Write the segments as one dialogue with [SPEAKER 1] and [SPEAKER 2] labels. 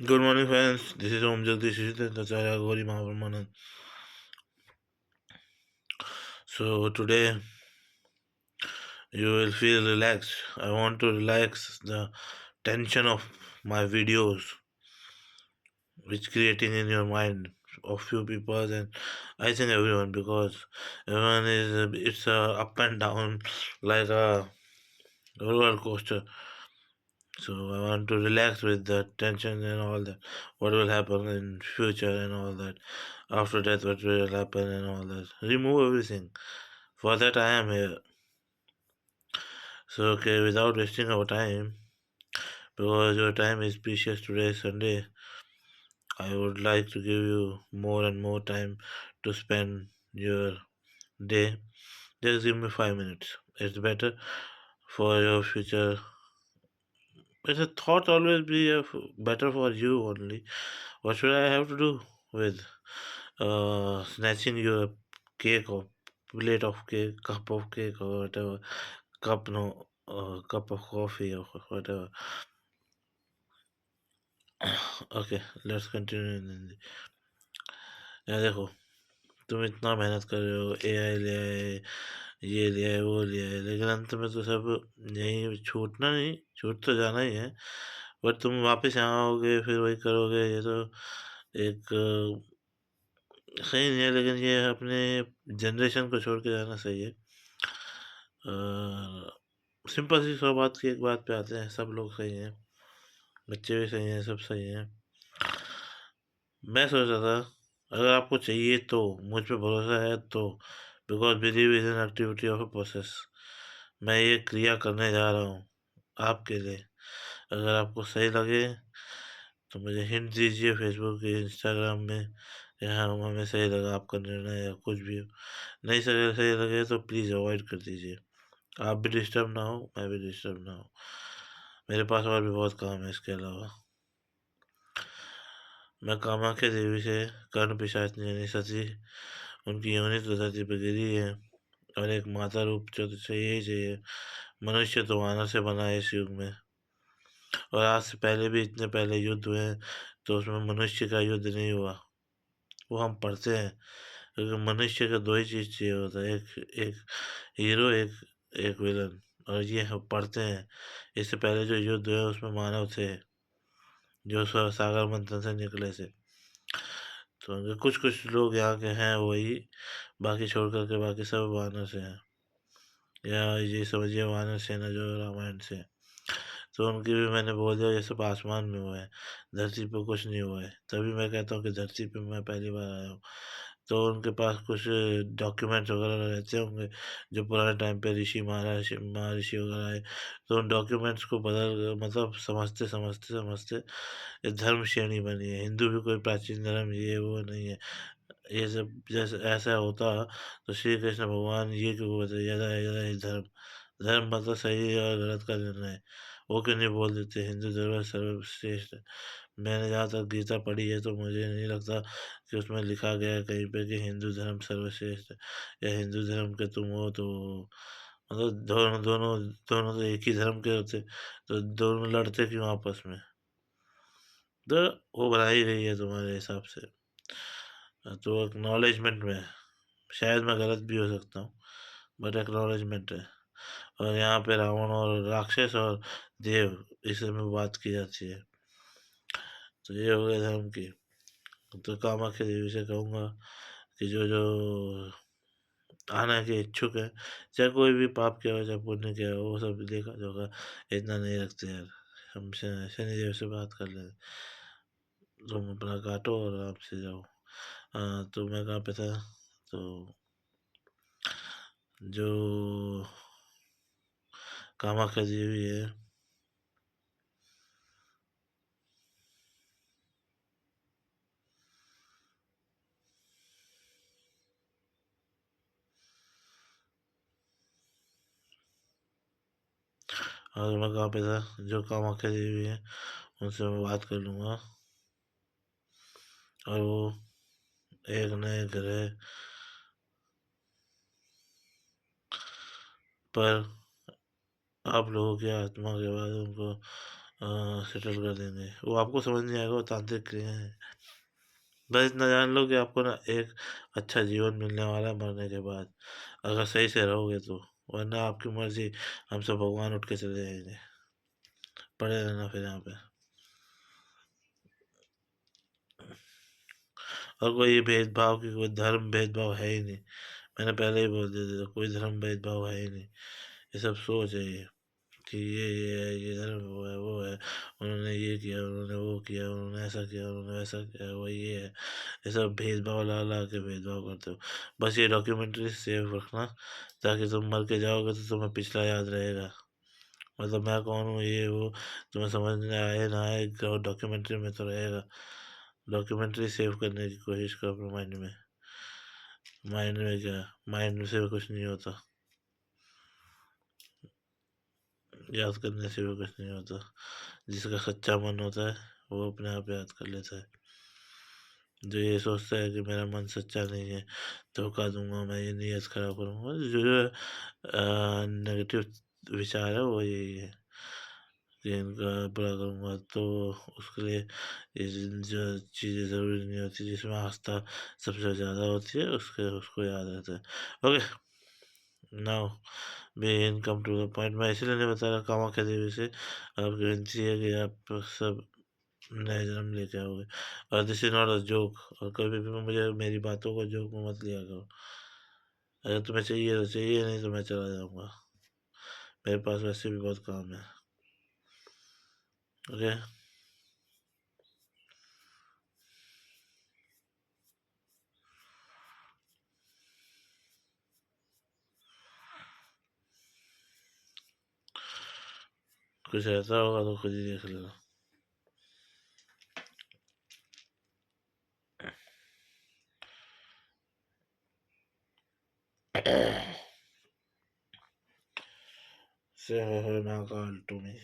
[SPEAKER 1] Good morning, friends. This is Om Jagdish Acharya Gauri Mahabrahmanan. So today you will feel relaxed. I want to relax the tension of my videos, which creating in your mind of few people, and I think everyone, because everyone is it's up and down like a roller coaster. So I want to relax with the tension and all that. What will happen in future and all that. After death, what will happen and all that. Remove everything. For that, I am here. So okay, without wasting our time, because your time is precious today, Sunday. I would like to give you more and more time to spend your day. Just give me 5 minutes. It's better for your future. It's a thought always be better for you only. What should I have to do with snatching your cake or plate of cake, cup of cake or whatever, cup no, cup of coffee or whatever. Okay, let's continue in Hindi. यार देखो, तुम इतना मेहनत कर रहे हो, AI ले आए, ये ले आए, वो ले आए, लेकिन अंत में तो सब यही छूटना नहीं, छूट तो जाना ही है, पर तुम वापस यहाँ आओगे फिर वही करोगे, ये तो एक सही नहीं है, लेकिन ये अपने जनरेशन को छोड़ के जाना सही है। सिंपल सी सौ बात की एक बात पे आते हैं, सब लोग सही हैं, बच्चे भी सही हैं, सब सही हैं। मैं सोच रहा था, अगर आपको चाहिए तो, मुझ पे भरोसा है तो, because believe is an activity of a process, मैं ये क्रिया करने जा रहा हूँ आपके लिए। अगर आपको सही लगे तो मुझे हिंट दीजिए फेसबुक या इंस्टाग्राम में, यहाँ हमें सही लगा आपका निर्णय या कुछ भी हो। नहीं सही सही लगे तो प्लीज़ अवॉइड कर दीजिए। आप भी डिस्टर्ब ना हो, मैं भी डिस्टर्ब ना हो। मेरे पास और भी बहुत काम है इसके अलावा। मैं कामाख्या देवी से कर्ण पिशाचनी यानी सती, उनकी योनि तो धरती पर गिरी है, और एक माता रूप तो चाहिए ही चाहिए। मनुष्य तो वानर से बना है इस युग में, और आज से पहले भी इतने पहले युद्ध हुए हैं, तो उसमें मनुष्य का युद्ध नहीं हुआ। वो हम पढ़ते हैं, क्योंकि मनुष्य का दो ही चीज़ चाहिए होता है, एक एक हीरो, एक एक विलन, और ये हम पढ़ते हैं। इससे पहले जो युद्ध हुए उसमें मानव थे, जो सागर मंथन से निकले थे। तो कुछ कुछ लोग यहाँ के हैं वही, बाकी छोड़ कर के बाकी सब वानर से हैं, या ये समझिए वानर सेना जो रामायण से है। तो उनकी भी मैंने बोल दिया, ये सब आसमान में हुआ है, धरती पे कुछ नहीं हुआ है। तभी मैं कहता हूँ कि धरती पे मैं पहली बार आया हूँ। तो उनके पास कुछ डॉक्यूमेंट्स वगैरह रहते होंगे, जो पुराने टाइम पे ऋषि महर्षि महर्षि वगैरह आए, तो उन डॉक्यूमेंट्स को बदल मतलब समझते समझते समझते ये धर्म श्रेणी बनी है। हिंदू भी कोई प्राचीन धर्म ये वो नहीं है। ये सब जैसे ऐसा होता तो श्री कृष्ण भगवान ये क्यों बोलते यदा यदा ही धर्म, धर्म मतलब सही और गलत का निर्णय, वो क्यों नहीं बोल देते हिंदू धर्म सर्वश्रेष्ठ है। मैंने जहाँ तक गीता पढ़ी है तो मुझे नहीं लगता कि उसमें लिखा गया है कहीं पे कि हिंदू धर्म सर्वश्रेष्ठ है, या हिंदू धर्म के तुम हो तो मतलब दोनों दोनों दोनों तो एक ही धर्म के होते, तो दोनों लड़ते क्यों आपस में। तो वो बनाई गई है तुम्हारे हिसाब से। तो एक्नॉलेजमेंट में शायद मैं गलत भी हो सकता हूँ, बट एक्नॉलेजमेंट है। और यहाँ पे रावण और राक्षस और देव इस में बात की जाती है। तो ये हो गया धर्म की। तो कामाख्या देवी से कहूँगा कि जो जो आने के इच्छुक है, चाहे कोई भी पाप किया हो चाहे पुण्य किया हो, वो सब देखा होगा, इतना नहीं रखते यार। हम शनिदेव से बात कर ले, तुम अपना काटो और आराम से जाओ। हाँ, तो मैं कहाँ पे था, तो जो कामाख्या देवी है, और मैं कहाँ पे था, जो कामाख्या देवी है उनसे मैं बात कर लूँगा, और वो एक नए ग्रह पर आप लोगों की आत्मा के बाद उनको सेटल कर देंगे। वो आपको समझ नहीं आएगा, वो तांत्रिक क्रिया है। बस इतना जान लो कि आपको ना एक अच्छा जीवन मिलने वाला है मरने के बाद, अगर सही से रहोगे तो। वरना आपकी मर्जी, हम सब भगवान उठ के चले जाएंगे, पड़े रहना फिर यहाँ पे। और कोई भेदभाव की, कोई धर्म भेदभाव है ही नहीं। मैंने पहले ही बोल दिया था, कोई धर्म भेदभाव है ही नहीं। ये सब सोच है ये, कि ये है, ये धर्म वो है, उन्होंने ये किया, उन्होंने वो किया, उन्होंने ऐसा किया, उन्होंने वैसा किया, वो ये है। ये सब भेदभाव ला ला के भेदभाव करते हो। बस ये डॉक्यूमेंट्री सेव रखना, ताकि तुम मर के जाओगे तो तुम्हें पिछला याद रहेगा, मतलब मैं कौन हूँ, ये वो तुम्हें समझ में आए ना आए, डॉक्यूमेंट्री में तो रहेगा। डॉक्यूमेंट्री सेव करने की कोशिश करो अपने माइंड में। माइंड में क्या, माइंड से कुछ नहीं होता, याद करने से भी कुछ नहीं होता। जिसका सच्चा मन होता है वो अपने आप याद कर लेता है। जो ये सोचता है कि मेरा मन सच्चा नहीं है, धोखा दूंगा, मैं ये नीयत खराब करूंगा, जो जो नेगेटिव विचार है वो यही है कि इनका बुरा करूंगा, तो उसके लिए ये जो चीज़ें ज़रूरी नहीं होती, जिसमें आस्था सबसे ज़्यादा होती है, उसके उसको याद रहता है। Okay, now we come to the point. मैं इसीलिए नहीं बता रहा कामाख्या देवी से, आपकी विनती है कि आप सब नए जन्म लेके आओगे, और this is not a joke. और कभी भी मुझे मेरी बातों को जोक में मत लिया करो। अगर तुम्हें चाहिए तो चाहिए, नहीं तो मैं चला जाऊंगा, मेरे पास वैसे भी बहुत काम है। ओके, कुछ ऐसा होगा तो खुद ही देख लेना। से महाकाल टू मी।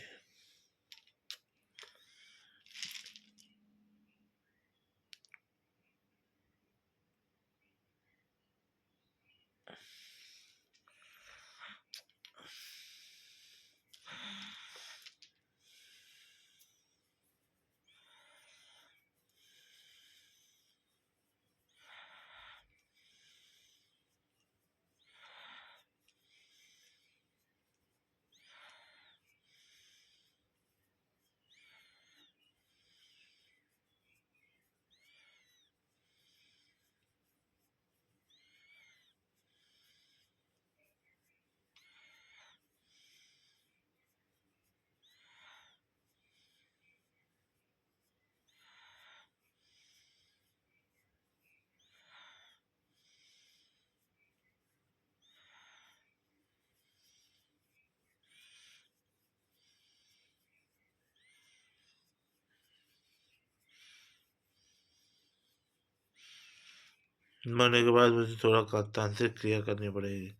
[SPEAKER 1] मरने के बाद मुझे थोड़ा तांत्रिक क्रिया करनी पड़ेगी,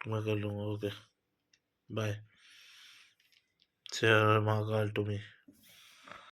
[SPEAKER 1] मैं कर लूँगा। Okay, bye. से महाकाल टू मी।